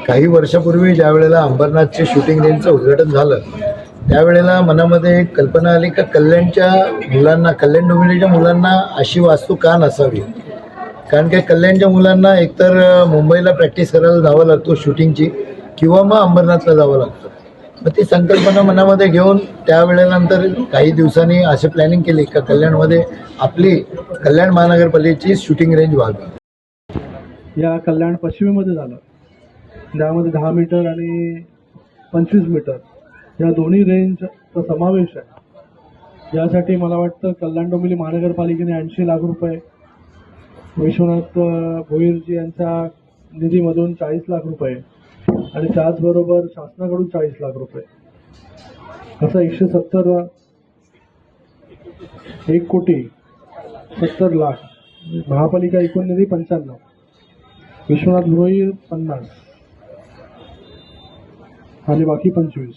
काही वर्षापूर्वी ज्या वेळेला अंबरनाथचे शूटिंग रेंजचं उद्घाटन झालं त्यावेळेला मनामध्ये एक कल्पना आली का कल्याणच्या मुलांना, कल्याण डोंबिवलीच्या मुलांना अशी वास्तू का नसावी. कारण की कल्याणच्या मुलांना एकतर मुंबईला प्रॅक्टिस करायला जावं लागतो शूटिंगची, किंवा मग अंबरनाथला जावं लागतं. मग ती संकल्पना मनामध्ये घेऊन त्यावेळेनंतर काही दिवसांनी असे प्लॅनिंग केली का कल्याणमध्ये आपली कल्याण महानगरपालिकेची शूटिंग रेंज व्हावी. या कल्याण पश्चिमेमध्ये झालं, ज्यामध्ये 10 मीटर आणि 25 मीटर या दोन्ही रेंजचा समावेश आहे. यासाठी मला वाटतं कल्याण डोंबिवली महानगरपालिकेने 80 लाख रुपये, विश्वनाथ भोईरजी यांच्या निधीमधून 40 लाख रुपये आणि त्याचबरोबर शासनाकडून 40 लाख रुपये असं 1,70,00,000 महापालिका एकूण निधी 95, विश्वनाथ भोईर 50 आणि बाकी 25.